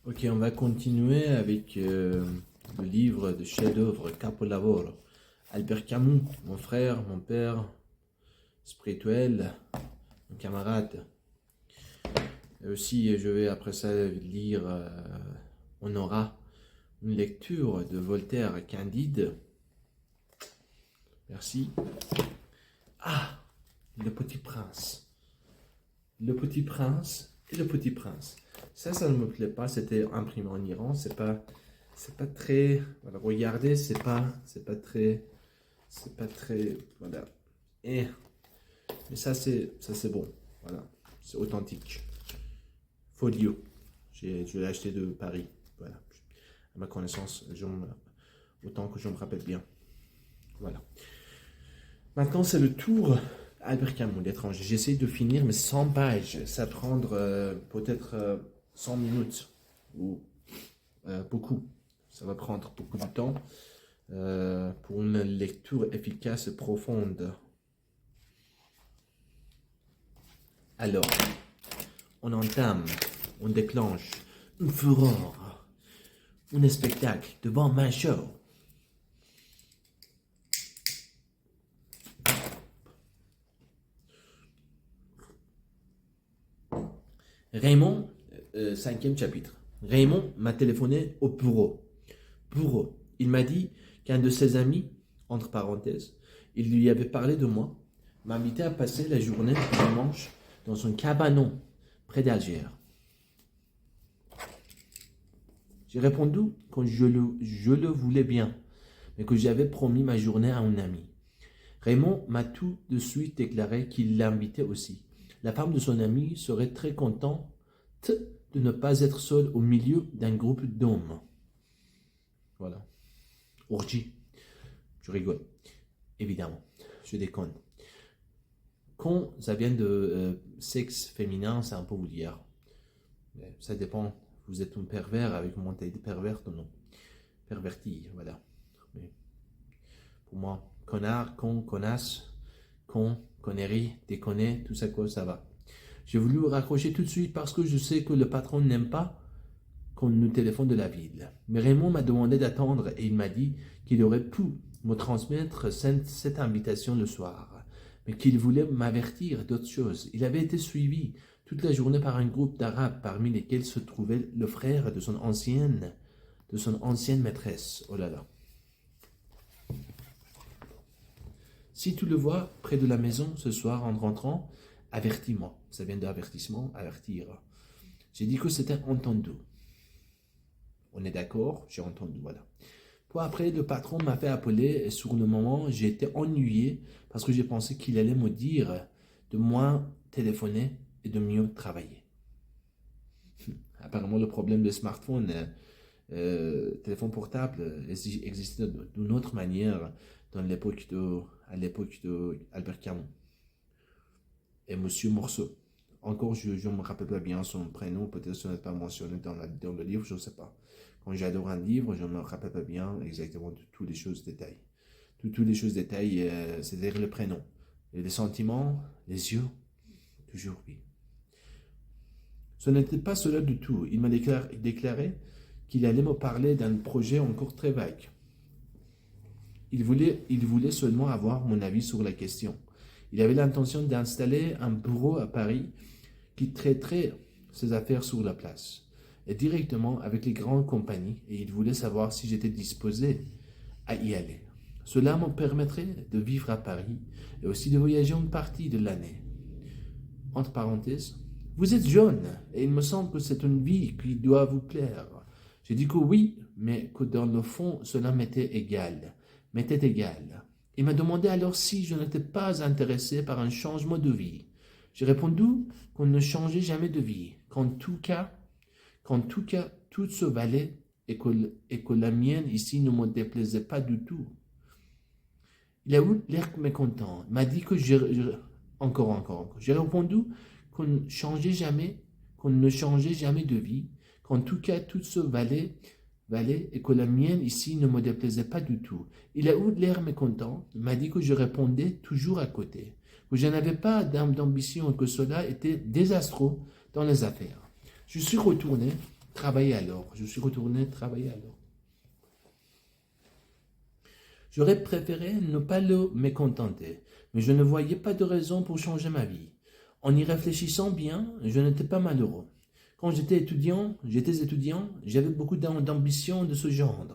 Ok, on va continuer avec le livre de chef-d'œuvre Capolavoro. Albert Camus, mon frère, mon père spirituel, mon camarade. Et aussi, je vais après ça lire, on aura une lecture de Voltaire Candide. Merci. Ah, Le Petit Prince. Le Petit Prince et Le Petit Prince. Ça ne me plaît pas. C'était imprimé en Iran. C'est pas très. Voilà, regardez, c'est pas très. Voilà. Et, mais ça c'est bon. Voilà, c'est authentique. Folio. Je l'ai acheté de Paris. Voilà. À ma connaissance, autant que je me rappelle bien. Voilà. Maintenant, c'est le tour Albert Camus, l'étranger. J'essaie de finir, mais 100 pages. Ça prendre peut-être 100 minutes ou beaucoup. Ça va prendre beaucoup de temps pour une lecture efficace et profonde. Alors, on entame, on déclenche une fureur, un spectacle devant ma show. Raymond, cinquième chapitre. Raymond m'a téléphoné au bureau. Il m'a dit qu'un de ses amis, entre parenthèses, il lui avait parlé de moi, m'a invité à passer la journée du dimanche dans son cabanon près d'Alger. J'ai répondu que je le voulais bien, mais que j'avais promis ma journée à un ami. Raymond m'a tout de suite déclaré qu'il l'invitait aussi. La femme de son ami serait très contente de ne pas être seule au milieu d'un groupe d'hommes. Voilà. Orgie. Je rigole. Évidemment. Je déconne. Quand ça vient de sexe féminin, c'est un peu vulgaire. Mais ça dépend. Vous êtes un pervers avec une mentalité perverte ou non. Perverti, voilà. Mais pour moi, connard, con, connasse, con, connerie, déconner, tout ça quoi, ça va. J'ai voulu raccrocher tout de suite parce que je sais que le patron n'aime pas qu'on nous téléphone de la ville. Mais Raymond m'a demandé d'attendre et il m'a dit qu'il aurait pu me transmettre cette invitation le soir, mais qu'il voulait m'avertir d'autre chose. Il avait été suivi toute la journée par un groupe d'Arabes parmi lesquels se trouvait le frère de son ancienne maîtresse. Oh là là. Si tu le vois près de la maison ce soir en rentrant, avertis-moi. Ça vient d'avertissement, avertir. J'ai dit que c'était entendu. On est d'accord, j'ai entendu, voilà. Puis après, le patron m'a fait appeler et sur le moment, j'ai été ennuyé parce que j'ai pensé qu'il allait me dire de moins téléphoner et de mieux travailler. Apparemment, le problème des smartphones, téléphone portable, existait d'une autre manière à l'époque de Albert Camus et Monsieur Morceau. Encore, je ne me rappelle pas bien son prénom, peut-être ce n'est pas mentionné dans le livre, je ne sais pas. Quand j'adore un livre, je ne me rappelle pas bien exactement de toutes les choses détaillées. Toutes les choses détaillées, c'est-à-dire le prénom. Et les sentiments, les yeux, toujours oui. Ce n'était pas cela du tout. Il m'a déclaré qu'il allait me parler d'un projet encore très vague. Il voulait seulement avoir mon avis sur la question. Il avait l'intention d'installer un bureau à Paris qui traiterait ses affaires sur la place et directement avec les grandes compagnies, et il voulait savoir si j'étais disposé à y aller. Cela me permettrait de vivre à Paris et aussi de voyager une partie de l'année. Entre parenthèses, vous êtes jeune et il me semble que c'est une vie qui doit vous plaire. J'ai dit que oui, mais que dans le fond, cela m'était égal. Il m'a demandé alors si je n'étais pas intéressé par un changement de vie. J'ai répondu qu'on ne changeait jamais de vie, qu'en tout cas, tout se valait et que la mienne ici ne me déplaisait pas du tout. Il a eu l'air mécontent. Il m'a dit que encore. J'ai répondu qu'on ne changeait jamais de vie, qu'en tout cas tout se valait et que la mienne ici ne me déplaisait pas du tout. Il a eu l'air mécontent. Il m'a dit que je répondais toujours à côté, que je n'avais pas d'ambition et que cela était désastreux dans les affaires. Je suis retourné Travailler alors. Je suis retourné travailler alors. J'aurais préféré ne pas le mécontenter, mais je ne voyais pas de raison pour changer ma vie. En y réfléchissant bien, je n'étais pas malheureux. Quand j'étais étudiant, j'avais beaucoup d'ambition de ce genre.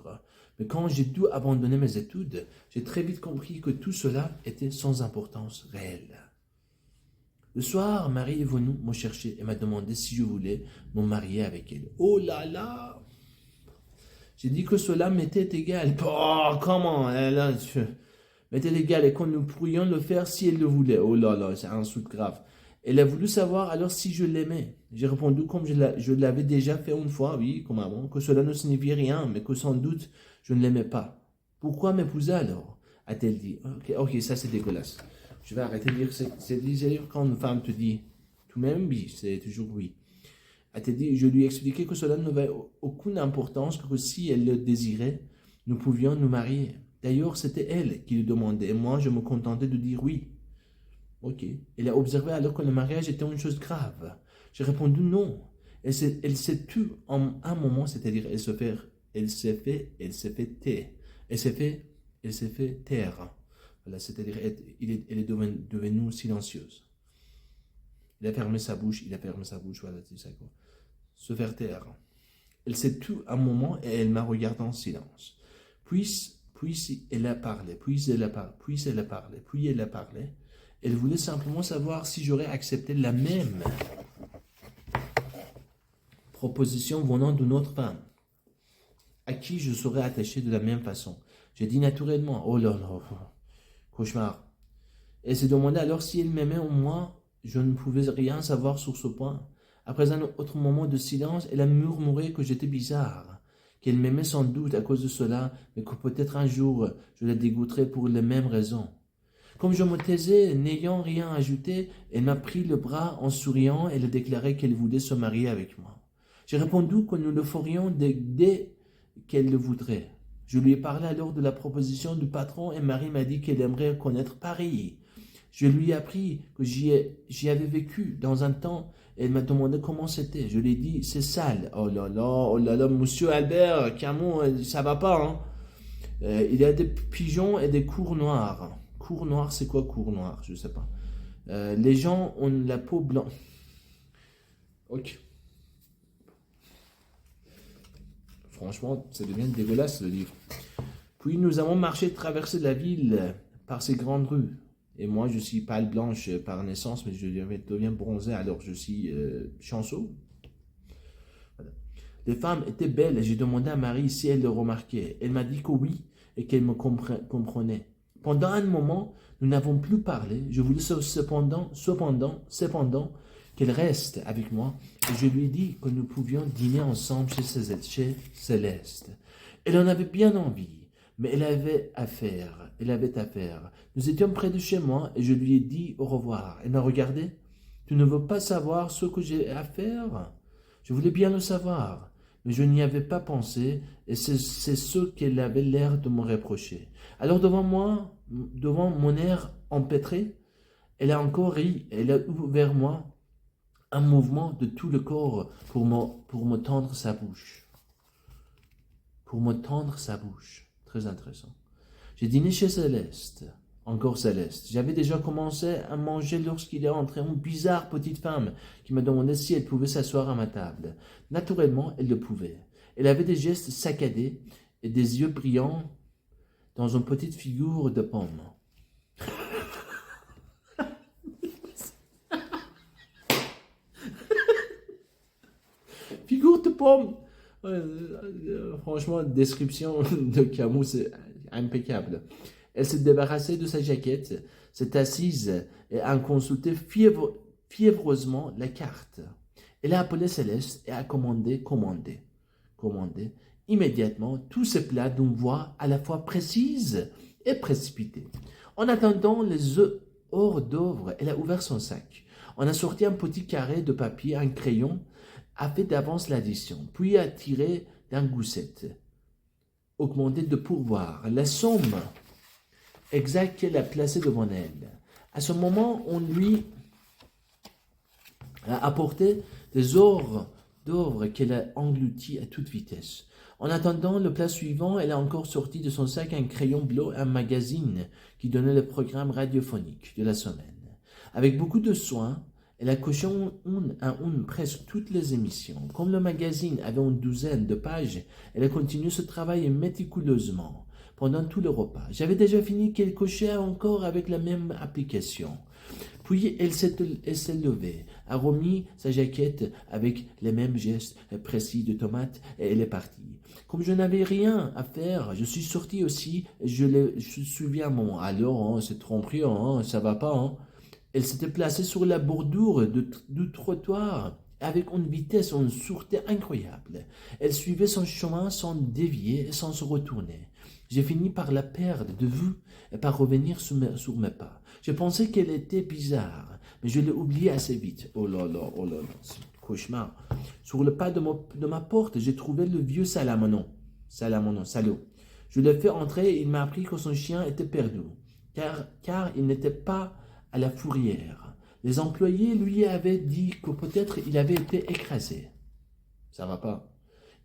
Mais quand j'ai dû abandonner mes études, j'ai très vite compris que tout cela était sans importance réelle. Le soir, Marie est venue me chercher et m'a demandé si je voulais me marier avec elle. Oh là là! J'ai dit que cela m'était égal. Oh, comment? M'était égal et que nous pourrions le faire si elle le voulait. Oh là là, c'est un insulte grave. Elle a voulu savoir alors si je l'aimais. J'ai répondu comme je l'avais déjà fait une fois, oui, comme avant, que cela ne signifiait rien, mais que sans doute je ne l'aimais pas. Pourquoi m'épouser alors? A-t-elle dit. Ok, ça c'est dégueulasse. Je vais arrêter de dire, c'est quand une femme te dit, tout même oui, c'est toujours oui. A-t-elle dit, je lui ai expliqué que cela n'avait aucune importance, que si elle le désirait, nous pouvions nous marier. D'ailleurs, c'était elle qui le demandait, et moi je me contentais de dire oui. Ok. Elle a observé alors que le mariage était une chose grave. J'ai répondu non. Elle s'est tue en un moment, c'est-à-dire elle s'est fait taire. Voilà, c'est-à-dire elle est devenue silencieuse. Il a fermé sa bouche, voilà, c'est ça quoi. Se faire taire. Elle s'est tue un moment et elle m'a regardé en silence. Puis elle a parlé, puis elle a parlé. Elle voulait simplement savoir si j'aurais accepté la même proposition venant d'une autre femme, à qui je serais attaché de la même façon. J'ai dit naturellement, oh là là, cauchemar. Elle s'est demandé alors si elle m'aimait ou moi, je ne pouvais rien savoir sur ce point. Après un autre moment de silence, elle a murmuré que j'étais bizarre, qu'elle m'aimait sans doute à cause de cela, mais que peut-être un jour je la dégoûterais pour les mêmes raisons. Comme je me taisais, n'ayant rien ajouté, elle m'a pris le bras en souriant et elle a déclaré qu'elle voulait se marier avec moi. J'ai répondu que nous le ferions dès qu'elle le voudrait. Je lui ai parlé alors de la proposition du patron et Marie m'a dit qu'elle aimerait connaître Paris. Je lui ai appris que j'y avais vécu dans un temps et elle m'a demandé comment c'était. Je lui ai dit, c'est sale. Oh là là, monsieur Albert Camus, ça va pas, hein. Il y a des pigeons et des cours noirs. Cours noir, c'est quoi cours noir? Je sais pas. Les gens ont la peau blanche. Ok. Franchement, ça devient dégueulasse le livre. Puis nous avons marché, traversé la ville par ces grandes rues. Et moi, je suis pâle blanche par naissance, mais je deviens bronzé, alors je suis chanceux. Voilà. Les femmes étaient belles et j'ai demandé à Marie si elle le remarquait. Elle m'a dit que oui et qu'elle me comprenait. Pendant un moment, nous n'avons plus parlé. Je voulais cependant qu'elle reste avec moi. Et je lui ai dit que nous pouvions dîner ensemble chez Céleste. Elle en avait bien envie, mais elle avait affaire. Nous étions près de chez moi et je lui ai dit au revoir. Elle m'a regardé. Tu ne veux pas savoir ce que j'ai à faire? Je voulais bien le savoir, mais je n'y avais pas pensé et c'est ce qu'elle avait l'air de me reprocher. Alors devant mon air empêtré, elle a encore ri, elle a eu vers moi un mouvement de tout le corps pour me tendre sa bouche. Très intéressant. J'ai dîné chez Céleste, encore Céleste. J'avais déjà commencé à manger lorsqu'il est entré une bizarre petite femme qui m'a demandé si elle pouvait s'asseoir à ma table. Naturellement, elle le pouvait. Elle avait des gestes saccadés et des yeux brillants dans une petite figure de pomme. Figure de pomme. Franchement, description de Camus, c'est impeccable. Elle s'est débarrassée de sa jaquette, s'est assise et a consulté fiévreusement la carte. Elle a appelé Céleste et a commandé. Immédiatement tous ces plats d'une voix à la fois précise et précipitée. En attendant les œufs hors d'œuvre, elle a ouvert son sac. On a sorti un petit carré de papier, un crayon, a fait d'avance l'addition, puis a tiré d'un goussette, augmenté de pourboire, la somme exacte qu'elle a placée devant elle. À ce moment, on lui a apporté des ors d'œuvres qu'elle a englouti à toute vitesse. En attendant le plat suivant, elle a encore sorti de son sac un crayon bleu et un magazine qui donnait le programme radiophonique de la semaine. Avec beaucoup de soin, elle a coché une à une presque toutes les émissions. Comme le magazine avait une douzaine de pages, elle a continué ce travail méticuleusement pendant tout le repas. J'avais déjà fini qu'elle cochait encore avec la même application. Puis elle s'est levée, a remis sa jaquette avec les mêmes gestes précis de tomate et elle est partie. Comme je n'avais rien à faire, je suis sorti aussi et je suis à mon alors, c'est tromperie, ça va pas, hein. Elle s'était placée sur la bordure du trottoir avec une vitesse, une sûreté incroyable. Elle suivait son chemin sans dévier et sans se retourner. J'ai fini par la perdre de vue et par revenir sur mes pas. Je pensais qu'elle était bizarre, mais je l'ai oubliée assez vite. Oh là là, c'est un cauchemar. Sur le pas de ma porte, j'ai trouvé le vieux Salamanon, salaud. Je l'ai fait entrer et il m'a appris que son chien était perdu, car il n'était pas à la fourrière. Les employés lui avaient dit que peut-être il avait été écrasé. Ça va pas.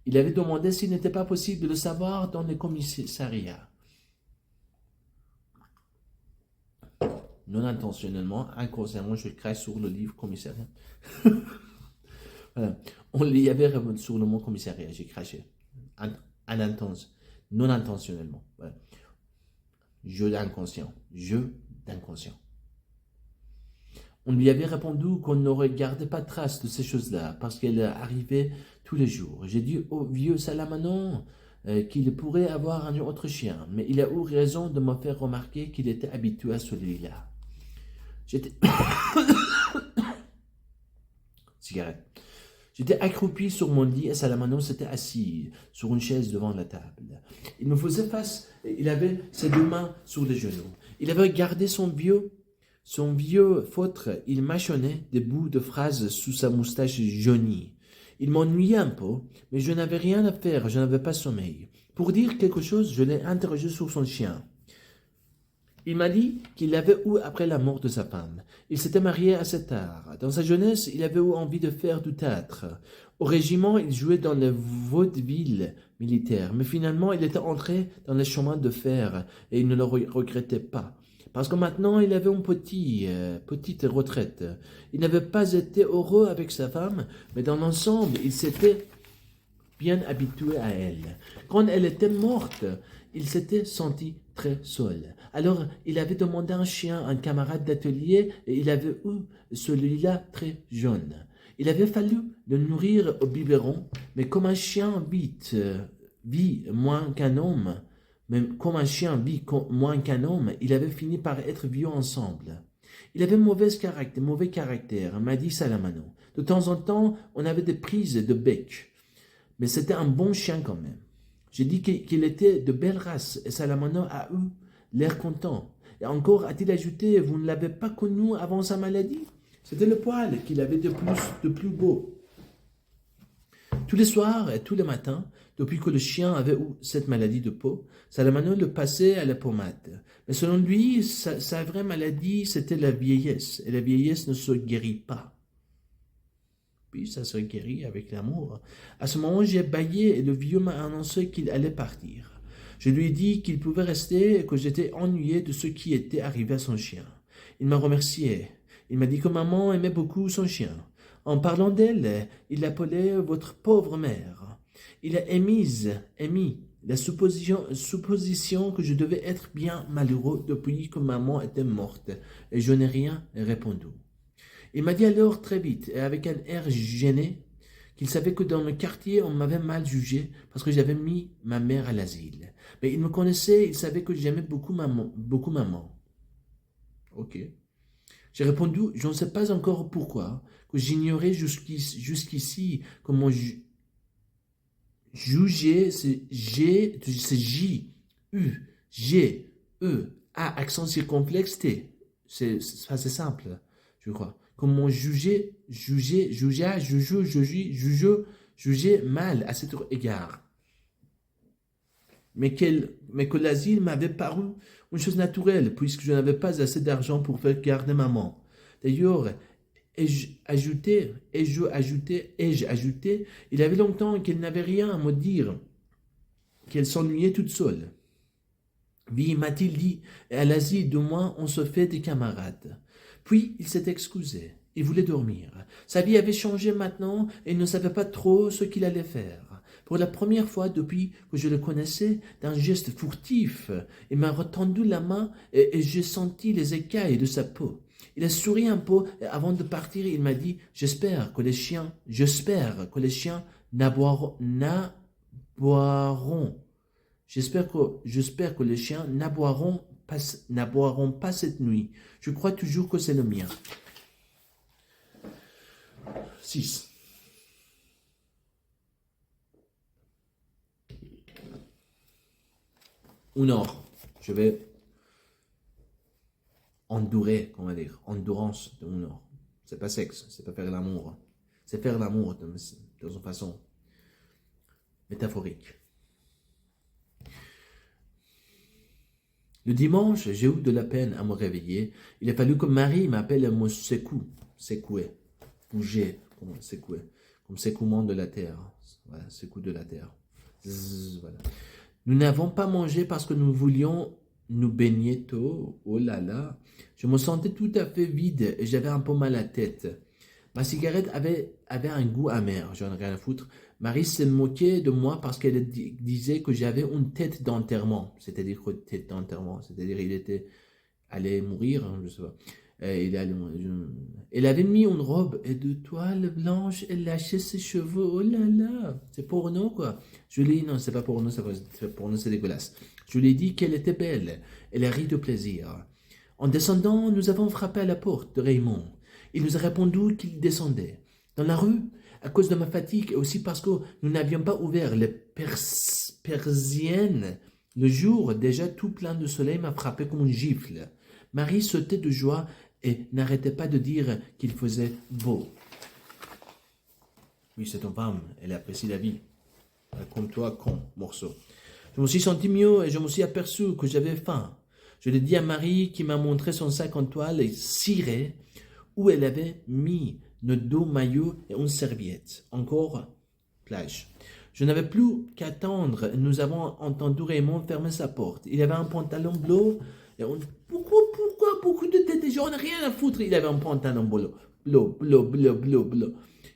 Il avait demandé s'il n'était pas possible de le savoir dans les commissariats. Non intentionnellement, inconsciemment, je crache sur le livre commissariat. Voilà. On y avait sur le mot commissariat, j'ai craché. Non intentionnellement. Voilà. Jeu d'inconscient. On lui avait répondu qu'on ne regardait pas trace de ces choses-là, parce qu'elle arrivait tous les jours. J'ai dit au vieux Salamanon qu'il pourrait avoir un autre chien, mais il a eu raison de me faire remarquer qu'il était habitué à celui-là. Cigarette. J'étais accroupi sur mon lit et Salamanon s'était assis sur une chaise devant la table. Il me faisait face, il avait ses deux mains sur les genoux. Il avait gardé son vieux feutre, il mâchonnait des bouts de phrases sous sa moustache jaunie. Il m'ennuyait un peu, mais je n'avais rien à faire, je n'avais pas sommeil. Pour dire quelque chose, je l'ai interrogé sur son chien. Il m'a dit qu'il l'avait eu après la mort de sa femme. Il s'était marié assez tard. Dans sa jeunesse, il avait eu envie de faire du théâtre. Au régiment, il jouait dans le vaudeville militaire, mais finalement, il était entré dans les chemins de fer et il ne le regrettait pas. Parce que maintenant, il avait une petite retraite. Il n'avait pas été heureux avec sa femme, mais dans l'ensemble, il s'était bien habitué à elle. Quand elle était morte, il s'était senti très seul. Alors, il avait demandé un chien, un camarade d'atelier, et il avait eu celui-là très jeune. Il avait fallu le nourrir au biberon, mais comme un chien vit moins qu'un homme, il avait fini par être vieux ensemble. Il avait mauvais caractère, m'a dit Salamanon. De temps en temps, on avait des prises de bec, mais c'était un bon chien quand même. J'ai dit qu'il était de belle race et Salamanon a eu l'air content. Et encore a-t-il ajouté, vous ne l'avez pas connu avant sa maladie? C'était le poil qu'il avait de plus beau. Tous les soirs et tous les matins, depuis que le chien avait eu cette maladie de peau, Salamanon le passait à la pommade. Mais selon lui, sa vraie maladie, c'était la vieillesse. Et la vieillesse ne se guérit pas. Puis ça se guérit avec l'amour. À ce moment, j'ai bâillé et le vieux m'a annoncé qu'il allait partir. Je lui ai dit qu'il pouvait rester et que j'étais ennuyé de ce qui était arrivé à son chien. Il m'a remercié. Il m'a dit que maman aimait beaucoup son chien. En parlant d'elle, il l'appelait votre pauvre mère. Il a émis la supposition que je devais être bien malheureux depuis que maman était morte, et je n'ai rien répondu. Il m'a dit alors très vite, et avec un air gêné, qu'il savait que dans le quartier, on m'avait mal jugé parce que j'avais mis ma mère à l'asile. Mais il me connaissait, il savait que j'aimais beaucoup maman. Ok. J'ai répondu, je ne sais pas encore pourquoi, que j'ignorais jusqu'ici que mon juger, c'est J, U, G, E, A, accent circonflexe, T. C'est simple, je crois. Comme mon juger mal à cet égard. Mais que l'asile m'avait paru une chose naturelle, puisque je n'avais pas assez d'argent pour faire garder maman. D'ailleurs, Ai-je ajouté, il avait longtemps qu'elle n'avait rien à me dire, qu'elle s'ennuyait toute seule. Oui, m'a-t-il dit, et à l'Asie, de moi, on se fait des camarades. Puis il s'est excusé. Il voulait dormir. Sa vie avait changé maintenant et il ne savait pas trop ce qu'il allait faire. Pour la première fois depuis que je le connaissais, d'un geste furtif, il m'a retendu la main et j'ai senti les écailles de sa peau. Il a souri un peu et avant de partir, il m'a dit « j'espère que les chiens n'aboieront. J'espère que les chiens n'aboieront pas cette nuit. Je crois toujours que c'est le mien. » 6. Une heure. Je vais endurer, comment dire, endurance de une heure. C'est pas sexe, c'est pas faire l'amour. C'est faire l'amour de une façon métaphorique. Le dimanche, j'ai eu de la peine à me réveiller. Il a fallu que Marie m'appelle à me secouer, bouger, comme secouement de la terre. Voilà, secouer de la terre. Voilà. Nous n'avons pas mangé parce que nous voulions nous baigner tôt. Oh là là. Je me sentais tout à fait vide et j'avais un peu mal à la tête. Ma cigarette avait un goût amer, j'en ai rien à foutre. Marie se moquait de moi parce qu'elle disait que j'avais une tête d'enterrement. C'est-à-dire il était allé mourir, hein, je sais pas. Elle avait mis une robe et de toile blanche, elle lâchait ses cheveux. Oh là là, c'est porno quoi. Je lui ai dit, non, c'est pas porno, c'est dégueulasse. Je lui ai dit qu'elle était belle. Elle a ri de plaisir. En descendant, nous avons frappé à la porte de Raymond. Il nous a répondu qu'il descendait. Dans la rue, à cause de ma fatigue et aussi parce que nous n'avions pas ouvert les persiennes, le jour, déjà tout plein de soleil, m'a frappé comme une gifle. Marie sautait de joie et n'arrêtait pas de dire qu'il faisait beau. Oui, c'est une femme, elle apprécie la vie. Comme toi, con, morceau. Je me suis senti mieux et je me suis aperçu que j'avais faim. Je l'ai dit à Marie qui m'a montré son sac en toile et ciré où elle avait mis notre dos maillot et une serviette. Encore plage. Je n'avais plus qu'attendre. Nous avons entendu Raymond fermer sa porte. Il avait un pantalon bleu et beaucoup de têtes et j'en ai rien à foutre. Il avait un pantalon bleu.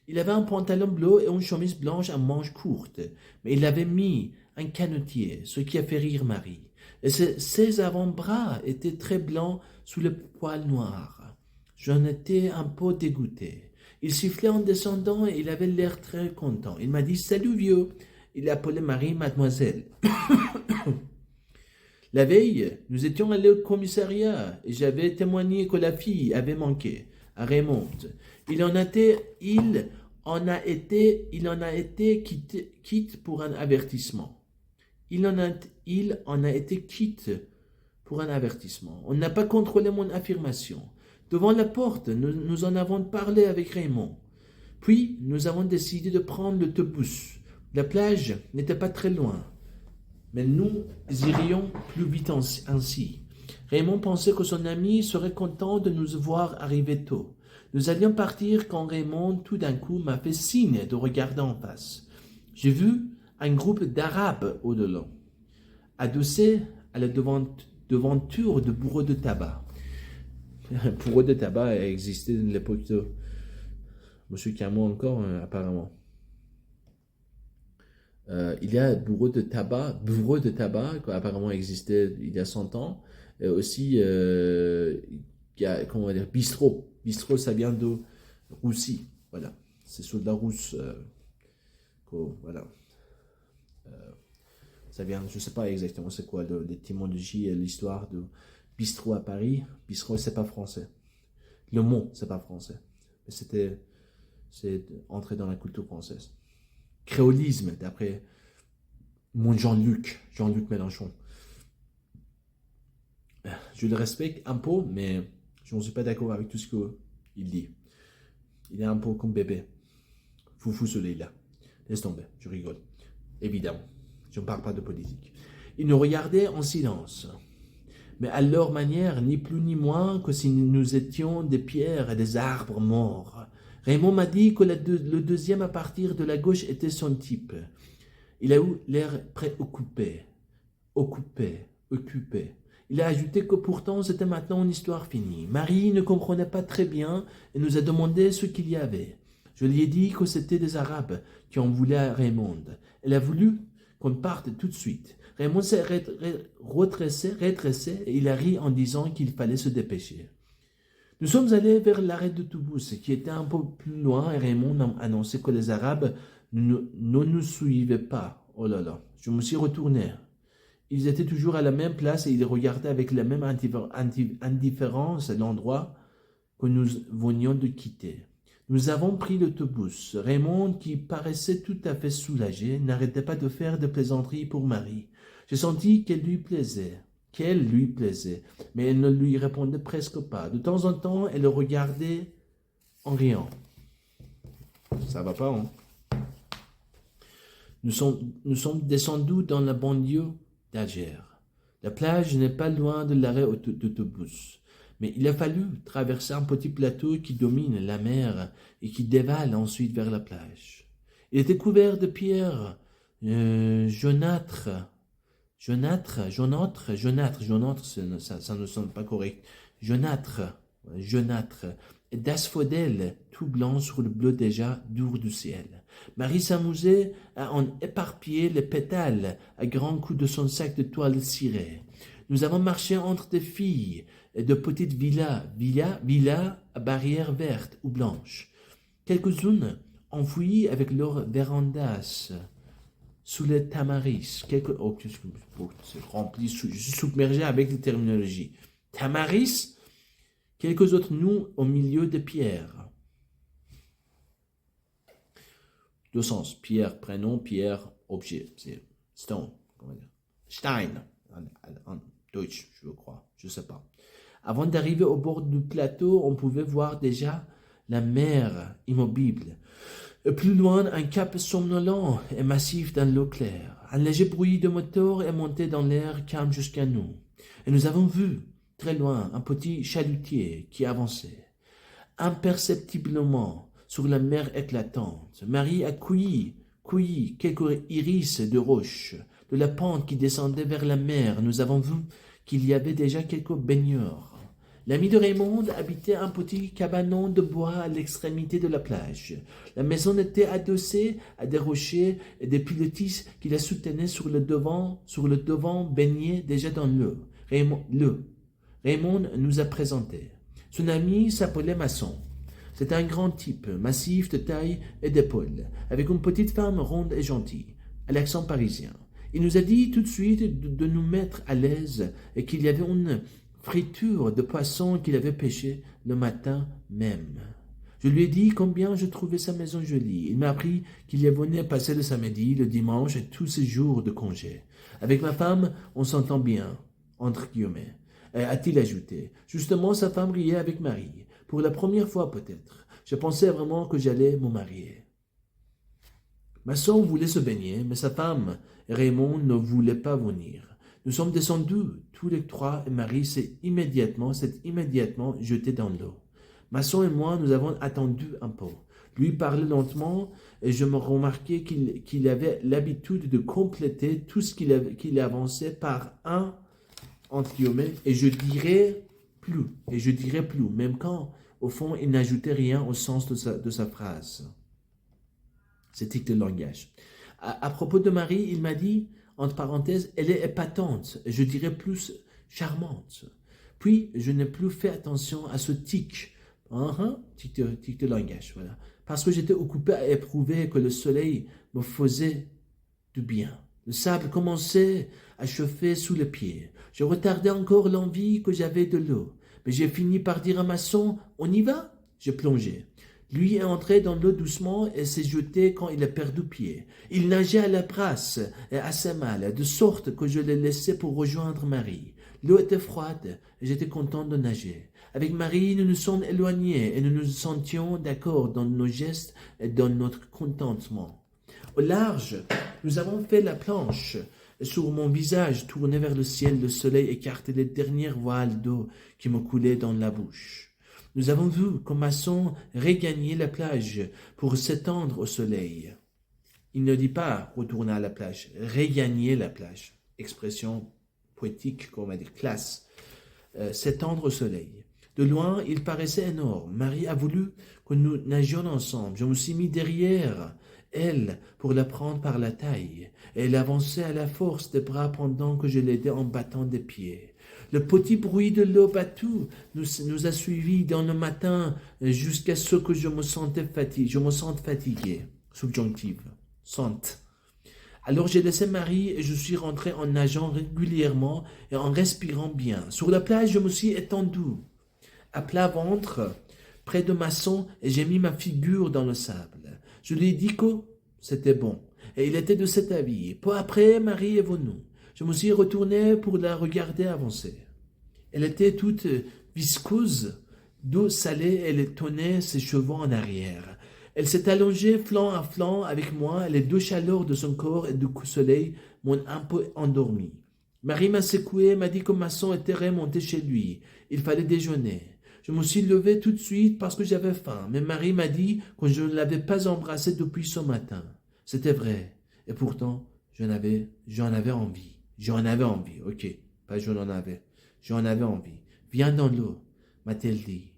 Il avait un pantalon bleu et une chemise blanche à manches courtes. Mais il avait mis un canotier, ce qui a fait rire Marie. Et ses avant-bras étaient très blancs sous le poil noir. J'en étais un peu dégoûté. Il sifflait en descendant et il avait l'air très content. Il m'a dit « Salut vieux !» Il appelait Marie mademoiselle. La veille, nous étions allés au commissariat et j'avais témoigné que la fille avait manqué à Raymond. Il en a été quitte pour un avertissement. Il en a été quitte pour un avertissement. On n'a pas contrôlé mon affirmation. Devant la porte, nous en avons parlé avec Raymond. Puis, nous avons décidé de prendre l'autobus. La plage n'était pas très loin, mais nous irions plus vite ainsi. Raymond pensait que son ami serait content de nous voir arriver tôt. Nous allions partir quand Raymond, tout d'un coup, m'a fait signe de regarder en face. J'ai vu un groupe d'Arabes au-delà, adossé à la devanture de bureaux de tabac. Bureau de tabac existait dans l'époque de M. Camus encore, apparemment. Il y a bureau de tabac qui apparemment existait il y a 100 ans. Et aussi, il y a, comment dire, bistrot. Bistrot, ça vient de Russie. Voilà. C'est soldats russes. Voilà. Ça vient, je ne sais pas exactement c'est quoi l'étymologie et l'histoire de bistrot à Paris. Bistrot, c'est pas français. Le mot, c'est pas français. Mais c'est entré dans la culture française. Créolisme, d'après mon Jean-Luc Mélenchon. Je le respecte un peu, mais je ne suis pas d'accord avec tout ce qu'il dit. Il est un peu comme bébé. Foufou celui-là. Laisse tomber, je rigole. Évidemment, je ne parle pas de politique. Il nous regardait en silence. mais à leur manière, ni plus ni moins que si nous étions des pierres et des arbres morts. Raymond m'a dit que le deuxième à partir de la gauche était son type. Il a eu l'air préoccupé, occupé. Il a ajouté que pourtant c'était maintenant une histoire finie. Marie ne comprenait pas très bien et nous a demandé ce qu'il y avait. Je lui ai dit que c'était des Arabes qui en voulaient à Raymond. Elle a voulu qu'on parte tout de suite. Raymond s'est redressé et il a ri en disant qu'il fallait se dépêcher. Nous sommes allés vers l'arrêt de Toulouse, qui était un peu plus loin, et Raymond a annoncé que les Arabes ne nous suivaient pas. Oh là là, je me suis retourné. Ils étaient toujours à la même place et ils regardaient avec la même indifférence l'endroit que nous venions de quitter. Nous avons pris l'autobus. Raymond, qui paraissait tout à fait soulagé, n'arrêtait pas de faire des plaisanteries pour Marie. J'ai senti qu'elle lui plaisait, mais elle ne lui répondait presque pas. De temps en temps, elle le regardait en riant. Ça va pas, hein? Nous sommes descendus dans la banlieue d'Alger. La plage n'est pas loin de l'arrêt d'autobus, mais il a fallu traverser un petit plateau qui domine la mer et qui dévale ensuite vers la plage. Il était couvert de pierres jaunâtres, ça ne sonne pas correct, jaunâtres, et d'asphodèles tout blancs sur le bleu déjà dur du ciel. Marie s'amusait à en éparpiller les pétales à grands coups de son sac de toile cirée. Nous avons marché entre des filles et de petites villas à barrières vertes ou blanches. Quelques-unes enfouies avec leurs vérandas sous les tamaris. C'est rempli, submergé avec les terminologies. Tamaris, quelques autres noms au milieu des pierres. Deux sens. Pierre, prénom, pierre, objet. C'est stone. Comment dire? Stein. En Deutsch, je crois. Je ne sais pas. Avant d'arriver au bord du plateau, on pouvait voir déjà la mer immobile. Et plus loin, un cap somnolent et massif dans l'eau claire. Un léger bruit de moteur est monté dans l'air calme jusqu'à nous. Et nous avons vu, très loin, un petit chalutier qui avançait. Imperceptiblement, sur la mer éclatante, Marie a cueilli quelques iris de roches, de la pente qui descendait vers la mer. Nous avons vu qu'il y avait déjà quelques baigneurs. L'ami de Raymond habitait un petit cabanon de bois à l'extrémité de la plage. La maison était adossée à des rochers et des pilotis qui la soutenaient sur le devant baigné déjà dans l'eau. Raymond nous a présenté. Son ami s'appelait Masson. C'était un grand type, massif de taille et d'épaules, avec une petite femme ronde et gentille, à l'accent parisien. Il nous a dit tout de suite de nous mettre à l'aise et qu'il y avait une friture de poisson qu'il avait pêché le matin même. Je lui ai dit combien je trouvais sa maison jolie. Il m'a appris qu'il y venait passer le samedi, le dimanche et tous ses jours de congé. Avec ma femme, on s'entend bien, entre guillemets, a-t-il ajouté. Justement, sa femme riait avec Marie. Pour la première fois peut-être. Je pensais vraiment que j'allais me marier. Masson voulait se baigner, mais sa femme et Raymond ne voulaient pas venir. Nous sommes descendus, tous les trois, et Marie s'est immédiatement jetée dans l'eau. Masson et moi, nous avons attendu un peu. Lui parlait lentement, et je me remarquais qu'il avait l'habitude de compléter tout ce qu'il avançait par un, entre guillemets, et je dirais plus, même quand, au fond, il n'ajoutait rien au sens de sa phrase. C'est tic de langage. À propos de Marie, il m'a dit, entre parenthèses, elle est épatante, je dirais plus charmante. Puis, je n'ai plus fait attention à ce tic. Tic de langage, voilà. Parce que j'étais occupé à éprouver que le soleil me faisait du bien. Le sable commençait à chauffer sous les pieds. Je retardais encore l'envie que j'avais de l'eau. Mais j'ai fini par dire à Masson, on y va? J'ai plongé. Lui est entré dans l'eau doucement et s'est jeté quand il a perdu pied. Il nageait à la brasse et assez mal, de sorte que je l'ai laissé pour rejoindre Marie. L'eau était froide et j'étais content de nager. Avec Marie, nous nous sommes éloignés et nous nous sentions d'accord dans nos gestes et dans notre contentement. Au large, nous avons fait la planche Et sur mon visage tourné vers le ciel, le soleil écartait les dernières voiles d'eau qui me coulaient dans la bouche. Nous avons vu comme Masson regagnait la plage pour s'étendre au soleil. Il ne dit pas retourner à la plage, regagner la plage. Expression poétique, comme on va dire, classe. S'étendre au soleil. De loin, il paraissait énorme. Marie a voulu que nous nagions ensemble. Je me suis mis derrière elle pour la prendre par la taille. Elle avançait à la force des bras pendant que je l'aidais en battant des pieds. Le petit bruit de l'eau battue nous a suivis dans le matin jusqu'à ce que je me sente fatigué. Subjonctive. Sente. Alors j'ai laissé Marie et je suis rentré en nageant régulièrement et en respirant bien. Sur la plage, je me suis étendu à plat ventre près de Masson et j'ai mis ma figure dans le sable. Je lui ai dit que c'était bon et il était de cet avis. Peu après, Marie est venue. Je me suis retourné pour la regarder avancer. Elle était toute visqueuse, d'eau salée, elle tenait ses cheveux en arrière. Elle s'est allongée flanc à flanc avec moi, les deux chaleurs de son corps et du soleil m'ont un peu endormi. Marie m'a secoué, m'a dit que Masson était remonté chez lui. Il fallait déjeuner. Je me suis levé tout de suite parce que j'avais faim, mais Marie m'a dit que je ne l'avais pas embrassé depuis ce matin. C'était vrai, et pourtant j'en avais envie. J'en avais envie, ok, pas je n'en avais. J'en avais envie. Viens dans l'eau, m'a-t-elle dit.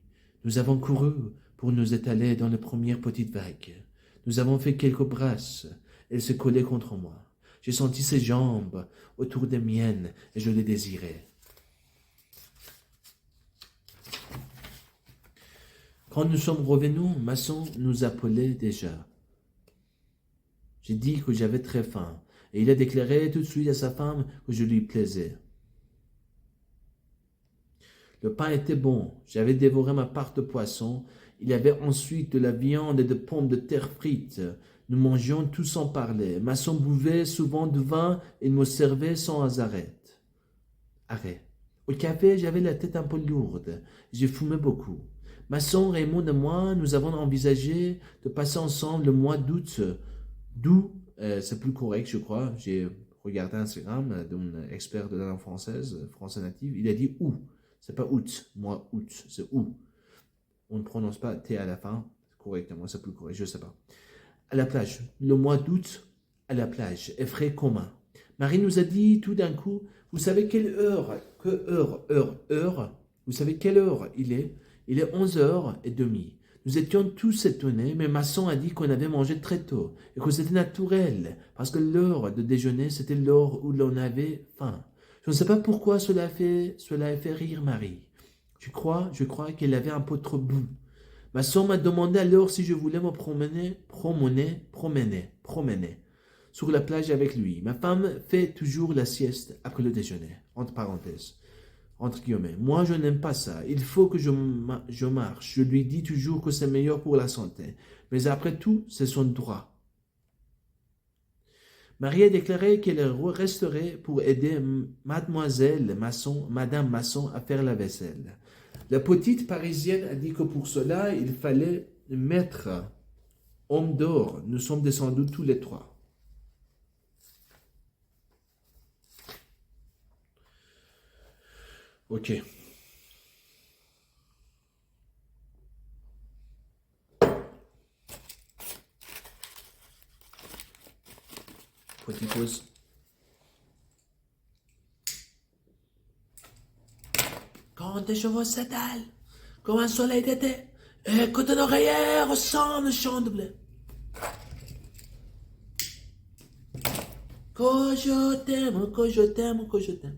Nous avons couru pour nous étaler dans les premières petites vagues. Nous avons fait quelques brasses. Elle se collait contre moi. J'ai senti ses jambes autour des miennes et je les désirais. Quand nous sommes revenus, Masson nous appelait déjà. J'ai dit que j'avais très faim et il a déclaré tout de suite à sa femme que je lui plaisais. Le pain était bon, j'avais dévoré ma part de poisson, il y avait ensuite de la viande et de pommes de terre frites. Nous mangions tous sans parler. Masson buvait souvent du vin et me servait sans arrêt. Au café, j'avais la tête un peu lourde. J'ai fumé beaucoup. Masson, Raymond et moi, nous avons envisagé de passer ensemble le mois d'août. D'où, c'est plus correct, je crois. J'ai regardé Instagram d'un expert de la langue française, français natif. Il a dit « ou ». C'est pas août, mois août, c'est ou. On ne prononce pas T à la fin correctement, c'est plus correct, je sais pas. À la plage, le mois d'août, à la plage, est frais commun. Marie nous a dit tout d'un coup, vous savez quelle heure, vous savez quelle heure il est 11h30. Nous étions tous étonnés, mais Masson a dit qu'on avait mangé très tôt et que c'était naturel, parce que l'heure de déjeuner, c'était l'heure où l'on avait faim. Je ne sais pas pourquoi cela a fait rire Marie. Je crois qu'elle avait un peu trop bu. Masson m'a demandé alors si je voulais me promener sur la plage avec lui. Ma femme fait toujours la sieste après le déjeuner, entre parenthèses, entre guillemets. Moi, je n'aime pas ça. Il faut que je marche. Je lui dis toujours que c'est meilleur pour la santé. Mais après tout, c'est son droit. Marie a déclaré qu'elle resterait pour aider Madame Masson à faire la vaisselle. La petite Parisienne a dit que pour cela, il fallait mettre homme d'or. Nous sommes descendus tous les trois. Ok. Petite pause. Quand tes cheveux s'étalent, comme un soleil d'été, et que ton oreiller ressemble champ de blé. Que je t'aime, que je t'aime, que je t'aime.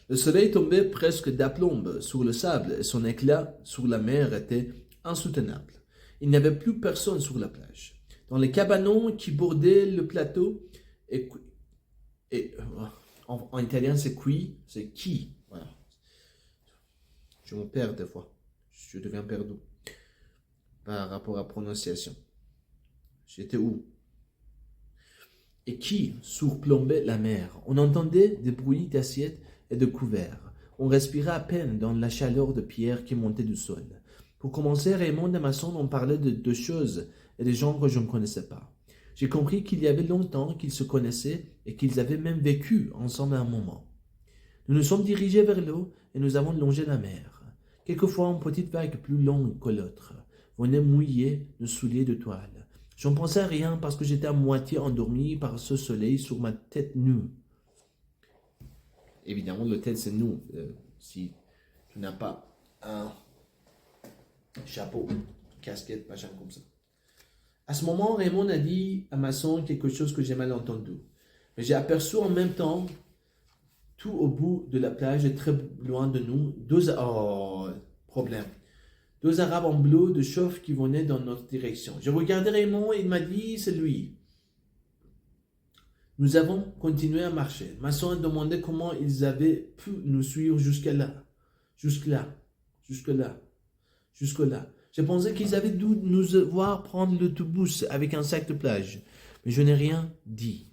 Le soleil tombait presque d'aplomb sur le sable et son éclat sur la mer était insoutenable. Il n'y avait plus personne sur la plage. Dans les cabanons qui bordaient le plateau, en italien c'est qui, c'est qui. Voilà. Je me perds des fois. Je deviens perdu par rapport à la prononciation. J'étais où? Et qui surplombait la mer. On entendait des bruits d'assiettes et de couverts. On respirait à peine dans la chaleur de pierre qui montait du sol. Pour commencer, Raymond et Masson ont parlé de deux choses et des gens que je ne connaissais pas. J'ai compris qu'il y avait longtemps qu'ils se connaissaient et qu'ils avaient même vécu ensemble à un moment. Nous nous sommes dirigés vers l'eau et nous avons longé la mer. Quelquefois, une petite vague plus longue que l'autre venait mouiller nos souliers de toile. Je ne pensais à rien parce que j'étais à moitié endormi par ce soleil sur ma tête nue. Évidemment, le tête, c'est nous. Si tu n'as pas un chapeau, casquette, machin comme ça. À ce moment, Raymond a dit à Masson quelque chose que j'ai mal entendu. Mais j'ai aperçu en même temps, tout au bout de la plage, et très loin de nous, deux Arabes en bleu de chauffe qui venaient dans notre direction. J'ai regardé Raymond et il m'a dit, c'est lui. Nous avons continué à marcher. Masson a demandé comment ils avaient pu nous suivre jusque-là. Je pensais qu'ils avaient dû nous voir prendre l'autobus avec un sac de plage. Mais je n'ai rien dit.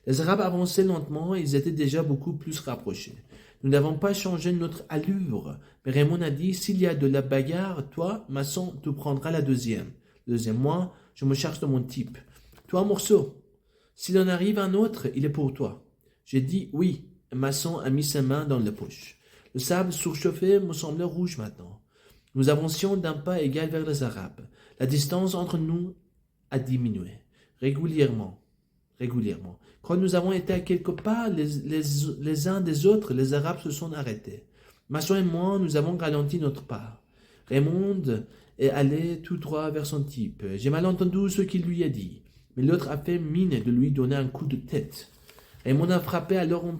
Les Arabes avançaient lentement et ils étaient déjà beaucoup plus rapprochés. Nous n'avons pas changé notre allure. Mais Raymond a dit, s'il y a de la bagarre, toi, Masson, tu prendras la deuxième. Moi, je me charge de mon type. Toi, Morceau. S'il en arrive un autre, il est pour toi. J'ai dit oui. Masson a mis ses mains dans les poches. Le sable surchauffé me semblait rouge maintenant. Nous avancions d'un pas égal vers les Arabes. La distance entre nous a diminué. Régulièrement. Quand nous avons été à quelques pas les uns des autres, les Arabes se sont arrêtés. Masson et moi, nous avons ralenti notre pas. Raymond est allé tout droit vers son type. J'ai mal entendu ce qu'il lui a dit. Mais l'autre a fait mine de lui donner un coup de tête. Raymond a frappé alors un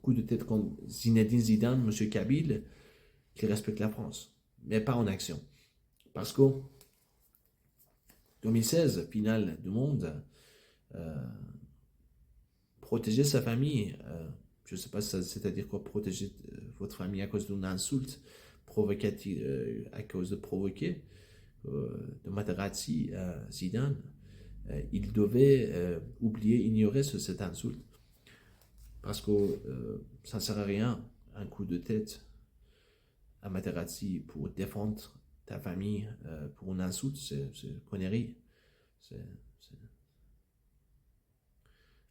coup de tête contre Zinedine Zidane, M. Kabil, qui respecte la France, mais pas en action. Parce que 2016, finale du monde, protéger sa famille, je ne sais pas c'est-à-dire quoi, protéger votre famille à cause d'une insulte provocative, à cause de provoquer, de Materazzi Zidane. Il devait oublier, ignorer cette insulte. Parce que ça ne sert à rien, un coup de tête à Materazzi pour défendre ta famille pour une insulte, c'est une connerie.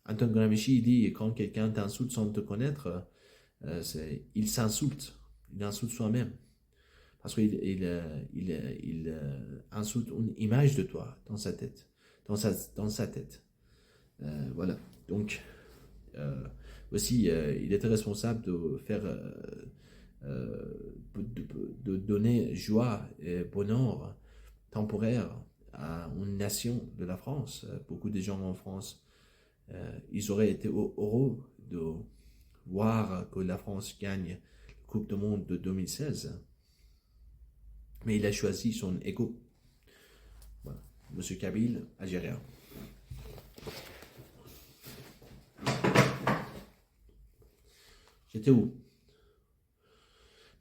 Anton Gramsci dit, quand quelqu'un t'insulte sans te connaître, il s'insulte, il insulte soi-même. Parce qu'il insulte une image de toi dans sa tête. Voilà. Donc, aussi, il était responsable de faire, de donner joie et bonheur temporaire à une nation de la France. Beaucoup de gens en France, ils auraient été heureux de voir que la France gagne la Coupe du Monde de 2016. Mais il a choisi son ego. Voilà. Monsieur Kabil, algérien. J'étais où?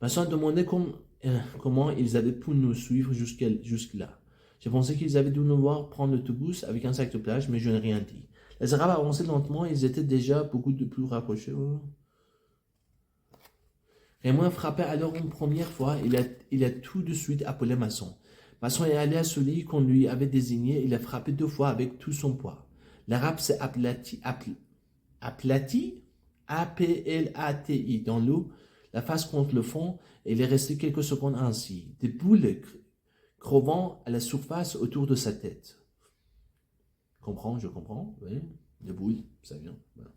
Masson a demandé comment ils avaient pu nous suivre jusque-là. J'ai pensé qu'ils avaient dû nous voir prendre l'autobus avec un sac de plage, mais je n'ai rien dit. Les Arabes avançaient lentement et ils étaient déjà beaucoup plus rapprochés. Raymond frappait alors une première fois, il a tout de suite appelé Masson. Masson est allé à celui qu'on lui avait désigné, il a frappé 2 fois avec tout son poids. L'Arabe s'est aplati, A-P-L-A-T-I, dans l'eau, la face contre le fond, et il est resté quelques secondes ainsi, des boules crevant à la surface autour de sa tête. Je comprends, oui, des boules, ça vient. Voilà.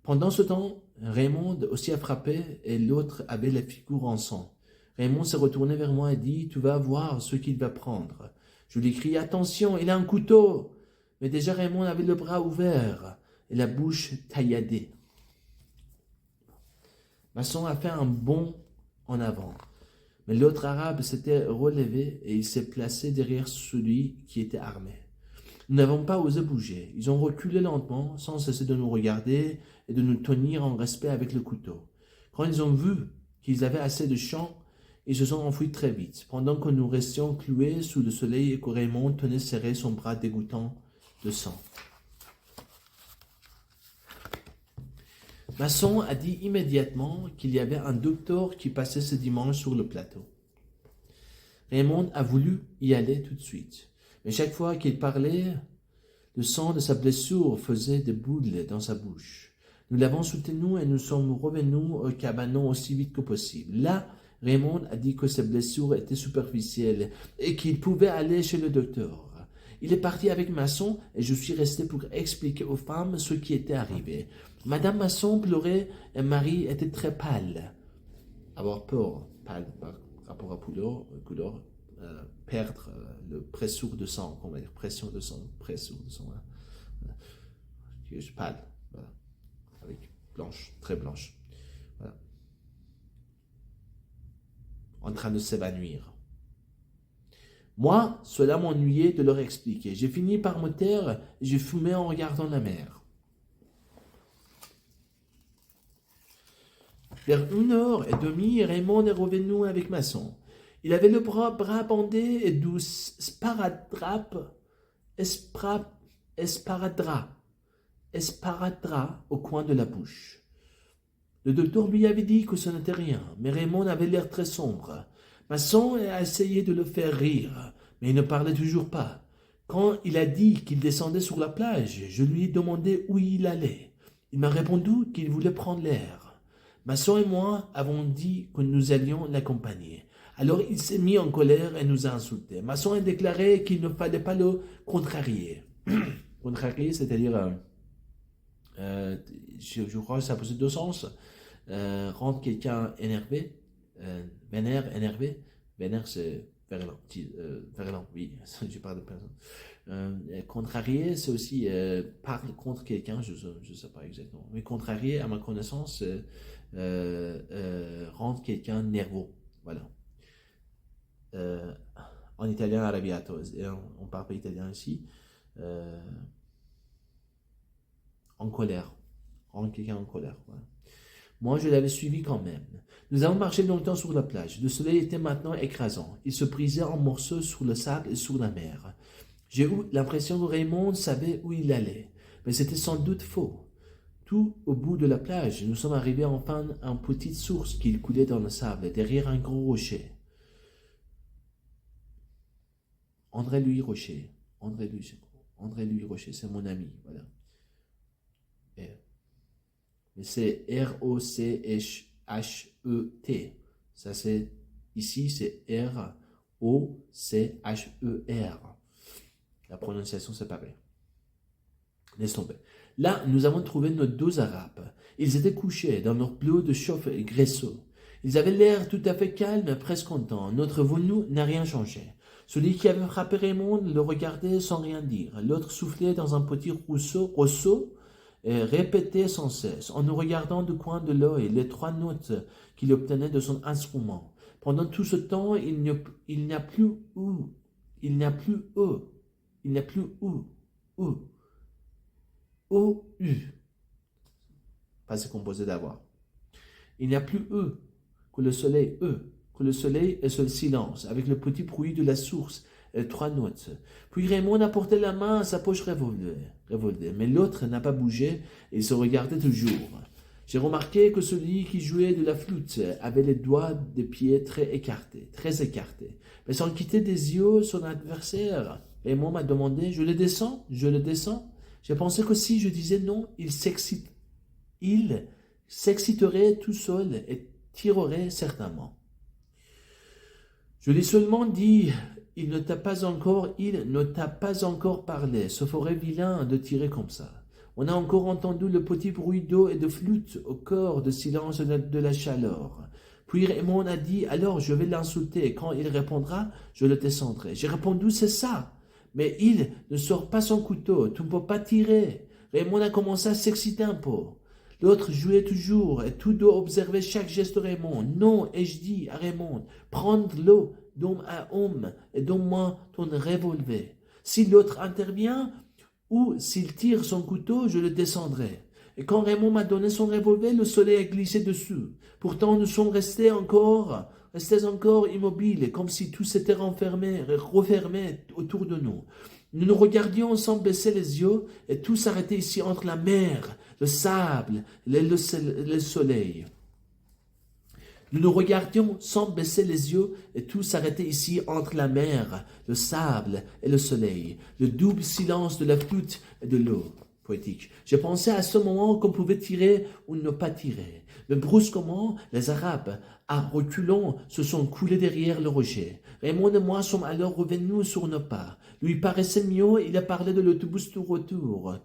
Pendant ce temps, Raymond aussi a frappé et l'autre avait la figure en sang. Raymond s'est retourné vers moi et dit, tu vas voir ce qu'il va prendre. Je lui crie, attention, il a un couteau. Mais déjà Raymond avait le bras ouvert et la bouche tailladée. Masson a fait un bond en avant. Mais l'autre arabe s'était relevé et il s'est placé derrière celui qui était armé. Nous n'avons pas osé bouger. Ils ont reculé lentement, sans cesser de nous regarder et de nous tenir en respect avec le couteau. Quand ils ont vu qu'ils avaient assez de champ, ils se sont enfuis très vite, pendant que nous restions cloués sous le soleil et que Raymond tenait serré son bras dégoûtant de sang. Masson a dit immédiatement qu'il y avait un docteur qui passait ce dimanche sur le plateau. Raymond a voulu y aller tout de suite. Mais chaque fois qu'il parlait, le sang de sa blessure faisait des boules dans sa bouche. Nous l'avons soutenu et nous sommes revenus au cabanon aussi vite que possible. Là, Raymond a dit que sa blessure était superficielle et qu'il pouvait aller chez le docteur. Il est parti avec Masson et je suis resté pour expliquer aux femmes ce qui était arrivé. Madame Masson pleurait et Marie était très pâle. Avoir peur, pâle par rapport à couleur, perdre le pression de sang, on va dire pression de sang. Voilà. Je suis pâle, voilà, avec blanche, très blanche, voilà, en train de s'évanouir. Moi, cela m'ennuyait de leur expliquer. J'ai fini par me taire et j'ai fumé en regardant la mer. Vers 1h30, Raymond est revenu avec Masson. Il avait le bras bandé et du esparadrap au coin de la bouche. Le docteur lui avait dit que ce n'était rien, mais Raymond avait l'air très sombre. Masson a essayé de le faire rire, mais il ne parlait toujours pas. Quand il a dit qu'il descendait sur la plage, je lui ai demandé où il allait. Il m'a répondu qu'il voulait prendre l'air. Masson et moi avons dit que nous allions l'accompagner. Alors il s'est mis en colère et nous a insultés. Masson a déclaré qu'il ne fallait pas le contrarier. Contrarier, c'est-à-dire, je crois que ça possède deux sens. Rendre quelqu'un énervé, vénère, énervé. Vénère, c'est virulent, oui, je parle de personne. Contrarier, c'est aussi parler contre quelqu'un, je ne sais pas exactement. Mais contrarier, à ma connaissance, rendre quelqu'un nerveux, voilà. En italien, arrabbiato, on parle pas italien ici, en colère, rendre quelqu'un en colère, voilà. Moi, je l'avais suivi quand même. Nous avons marché longtemps sur la plage. Le soleil était maintenant écrasant. Il se brisait en morceaux sur le sable et sur la mer. J'ai eu l'impression que Raymond savait où il allait. Mais c'était sans doute faux. Tout au bout de la plage, nous sommes arrivés enfin à une petite source qui coulait dans le sable, derrière un gros rocher. André Louis Rocher, c'est mon ami, voilà. Mais c'est R-O-C-H-E-T. Ça c'est, ici c'est R-O-C-H-E-R. La prononciation c'est pareil. Laisse tomber. Là, nous avons trouvé nos deux Arabes. Ils étaient couchés dans leur bleu de chauffe graisseux. Ils avaient l'air tout à fait calmes et presque contents. Notre venue n'a rien changé. Celui qui avait frappé Raymond le regardait sans rien dire. L'autre soufflait dans un petit roseau et répétait sans cesse, en nous regardant du coin de l'œil, les trois notes qu'il obtenait de son instrument. Pendant tout ce temps, il n'a plus pas c'est composé d'avoir. Il n'y a plus que le soleil, que le soleil et ce silence, avec le petit bruit de la source, et trois notes. Puis Raymond a porté la main à sa poche revolver, mais l'autre n'a pas bougé et il se regardait toujours. J'ai remarqué que celui qui jouait de la flûte avait les doigts des pieds très écartés, mais sans quitter des yeux son adversaire. Raymond m'a demandé, je le descends. J'ai pensé que si je disais non, il s'exciterait tout seul et tirerait certainement. Je lui ai seulement dit, il ne t'a pas encore parlé, ce ferait vilain de tirer comme ça. On a encore entendu le petit bruit d'eau et de flûte au corps de silence de la chaleur. Puis Raymond a dit, alors je vais l'insulter, et quand il répondra, je le descendrai. J'ai répondu, c'est ça. Mais il ne sort pas son couteau, tu ne peux pas tirer. Raymond a commencé à s'exciter un peu. L'autre jouait toujours, et tous deux observaient chaque geste de Raymond. Non, ai-je dit à Raymond, prends-le d'homme à homme, et donne-moi ton revolver. Si l'autre intervient, ou s'il tire son couteau, je le descendrai. Et quand Raymond m'a donné son revolver, le soleil a glissé dessus. Pourtant, nous sommes restés encore immobiles, comme si tout s'était refermé autour de nous. Nous nous regardions sans baisser les yeux, et tout s'arrêtait ici entre la mer, le sable, le soleil. Nous nous regardions sans baisser les yeux et tout s'arrêtait ici entre la mer, le sable et le soleil, le double silence de la flûte et de l'eau. Poétique. J'ai pensé à ce moment qu'on pouvait tirer ou ne pas tirer. Mais brusquement, les Arabes, à reculons, se sont coulés derrière le rocher. Raymond et moi sommes alors revenus sur nos pas. Lui paraissait mieux, il a parlé de l'autobus du retour.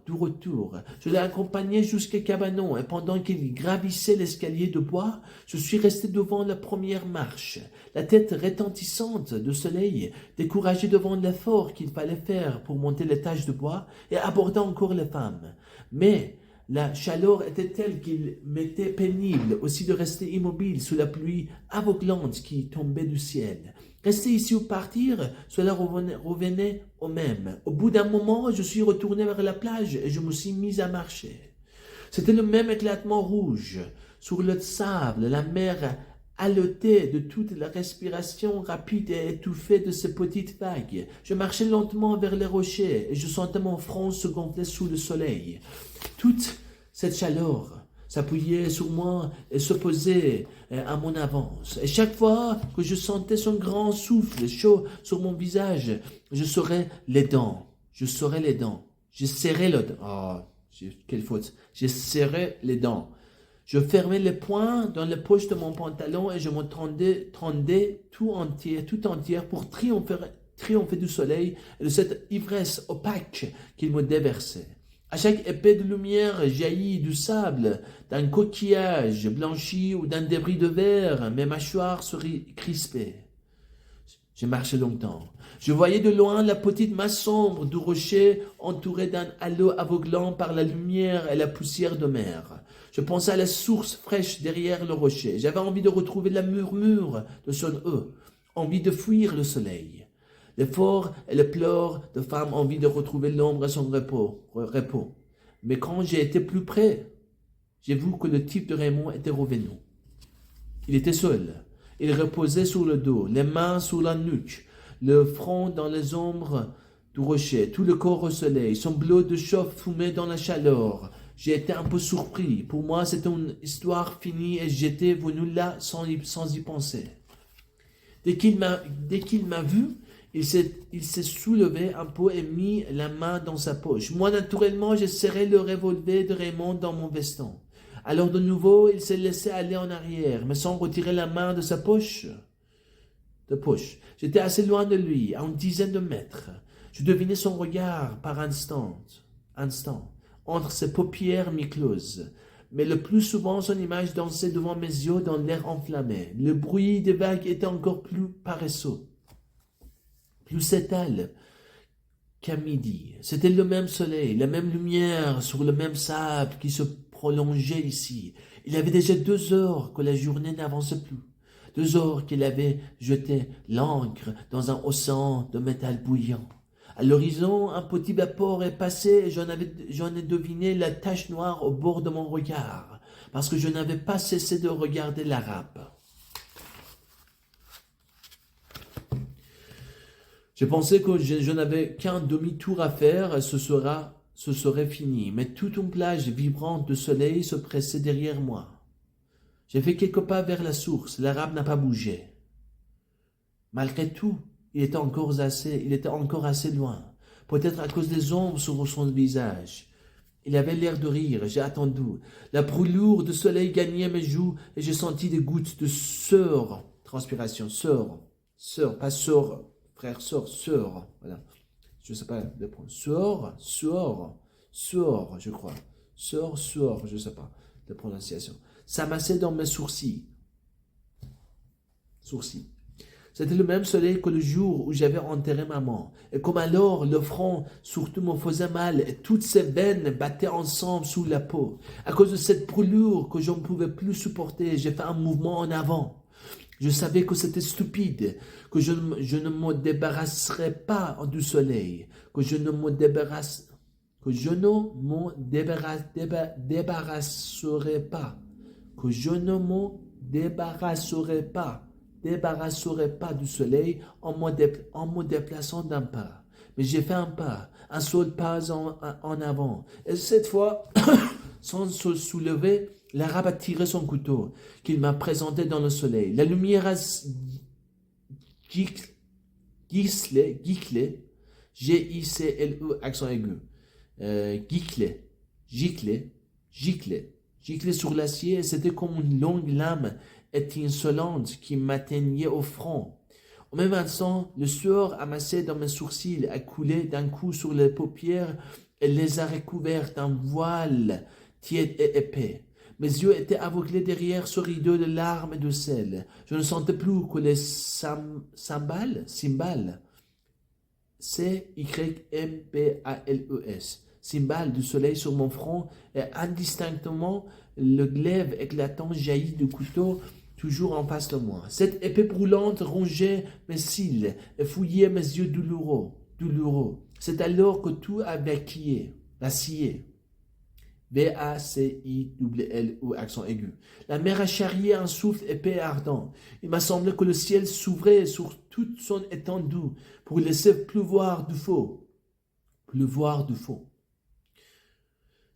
Je l'ai accompagné jusqu'à Cabanon et pendant qu'il gravissait l'escalier de bois, je suis resté devant la première marche, la tête retentissante de soleil, découragé devant l'effort qu'il fallait faire pour monter l'étage de bois et aborder encore les femmes. Mais la chaleur était telle qu'il m'était pénible aussi de rester immobile sous la pluie aveuglante qui tombait du ciel. Rester ici ou partir, cela revenait au même. Au bout d'un moment, je suis retourné vers la plage et je me suis mis à marcher. C'était le même éclatement rouge. Sur le sable, la mer haletait de toute la respiration rapide et étouffée de ces petites vagues. Je marchais lentement vers les rochers et je sentais mon front se gonfler sous le soleil. Toute cette chaleur s'appuyait sur moi et s'opposait à mon avance. Et chaque fois que je sentais son grand souffle chaud sur mon visage, je serrais les dents. Je serrais les dents. Je serrais les dents. Oh, quelle faute. Je serrais les dents. Je fermais les poings dans les poches de mon pantalon et je me tendais tout entière pour triompher du soleil et de cette ivresse opaque qu'il me déversait. À chaque épée de lumière jaillie du sable, d'un coquillage blanchi ou d'un débris de verre, mes mâchoires se crispaient. J'ai marché longtemps. Je voyais de loin la petite masse sombre du rocher entourée d'un halo aveuglant par la lumière et la poussière de mer. Je pensais à la source fraîche derrière le rocher. J'avais envie de retrouver la murmure de son eau, envie de fuir le soleil. L'effort et le pleurs de femme envie de retrouver l'ombre et son repos. Mais quand j'ai été plus près, j'ai vu que le type de Raymond était revenu. Il était seul. Il reposait sur le dos, les mains sur la nuque, le front dans les ombres du rocher, tout le corps au soleil, son bleu de chauffe fumait dans la chaleur. J'ai été un peu surpris. Pour moi, c'était une histoire finie et j'étais venu là sans y penser. Dès qu'il m'a vu, il s'est soulevé un peu et mis la main dans sa poche. Moi, naturellement, j'ai serré le revolver de Raymond dans mon veston. Alors de nouveau, il s'est laissé aller en arrière, mais sans retirer la main de sa poche. J'étais assez loin de lui, à une dizaine de mètres. Je devinais son regard par instant, entre ses paupières mi-closes. Mais le plus souvent, son image dansait devant mes yeux dans l'air enflammé. Le bruit des vagues était encore plus paresseux, plus s'étale qu'à midi. C'était le même soleil, la même lumière sur le même sable qui se prolongeait ici. Il y avait déjà 2 heures que la journée n'avançait plus. 2 heures qu'il avait jeté l'ancre dans un océan de métal bouillant. À l'horizon, un petit vapeur est passé et j'en ai deviné la tache noire au bord de mon regard, parce que je n'avais pas cessé de regarder l'Arabe. Je pensais que je n'avais qu'un demi-tour à faire et ce serait fini, mais toute une plage vibrante de soleil se pressait derrière moi. J'ai fait quelques pas vers la source, l'Arabe n'a pas bougé. Malgré tout, il était encore assez loin, peut-être à cause des ombres sur son visage. Il avait l'air de rire, j'ai attendu. La brûlure du soleil gagnait mes joues et j'ai senti des gouttes de transpiration, pas sœur, frère, sœur, voilà. Je ne sais pas le point. Suor, je crois. Suor, je ne sais pas de prononciation. S'amassait dans mes sourcils. C'était le même soleil que le jour où j'avais enterré maman. Et comme alors, le front surtout me faisait mal et toutes ces veines battaient ensemble sous la peau. À cause de cette brûlure que je ne pouvais plus supporter, j'ai fait un mouvement en avant. Je savais que c'était stupide, que je ne me débarrasserais pas du soleil, que je ne me débarrasserais pas du soleil en me déplaçant d'un pas. Mais j'ai fait un seul pas en avant. Et cette fois, Sans se soulever, l'Arabe a tiré son couteau, qu'il m'a présenté dans le soleil. La lumière a giclé, G-I-C-L-E, accent aigu. Giclé sur l'acier, c'était comme une longue lame étincelante qui m'atteignait au front. Au même instant, le sueur amassé dans mes sourcils a coulé d'un coup sur les paupières et les a recouvertes d'un voile tiède et épais. Mes yeux étaient aveuglés derrière ce rideau de larmes et de sel. Je ne sentais plus que les cymbales, C-Y-M-B-A-L-E-S, cymbales du soleil sur mon front, et indistinctement, le glaive éclatant jaillit du couteau toujours en face de moi. Cette épée brûlante rongeait mes cils et fouillait mes yeux douloureux. C'est alors que tout a vacillé. V-A-C-I-L-L-O, accent aigu. La mer a charrié un souffle épais et ardent. Il m'a semblé que le ciel s'ouvrait sur toute son étendue pour laisser pleuvoir du feu.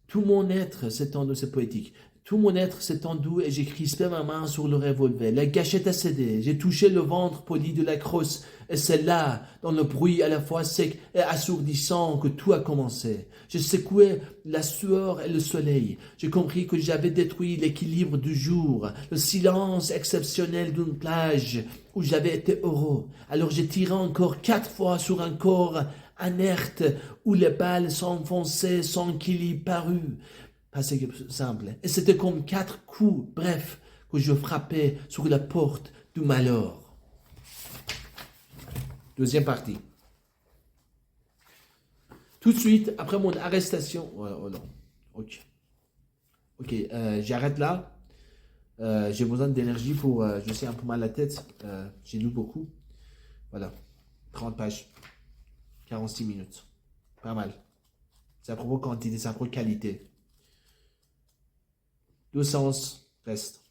Tout mon être s'étendait, c'est poétique. Tout mon être s'étendait et j'ai crispé ma main sur le revolver. La gâchette a cédé. J'ai touché le ventre poli de la crosse et c'est là, dans le bruit à la fois sec et assourdissant, que tout a commencé. J'ai secoué la sueur et le soleil. J'ai compris que j'avais détruit l'équilibre du jour, le silence exceptionnel d'une plage où j'avais été heureux. Alors j'ai tiré encore 4 fois sur un corps inerte où les balles s'enfonçaient sans qu'il y parût. Pas simple. Et c'était comme 4 coups, bref, que je frappais sur la porte du malheur. Deuxième partie. Tout de suite, après mon arrestation... Oh non. Ok, j'arrête là. J'ai besoin d'énergie pour... je sais un peu mal la tête. J'ai lu beaucoup. Voilà. 30 pages. 46 minutes. Pas mal. C'est à propos de quantité, c'est à propos de qualité. 2 sens reste.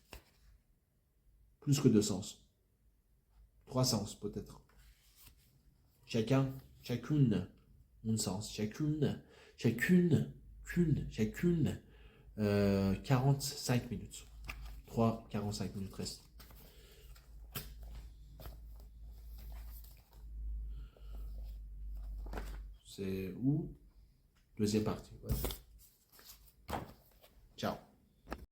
Plus que 2 sens. 3 sens peut-être. Chacune, un sens. Chacune, 45 minutes. 45 minutes reste. C'est où? Deuxième partie. Ouais.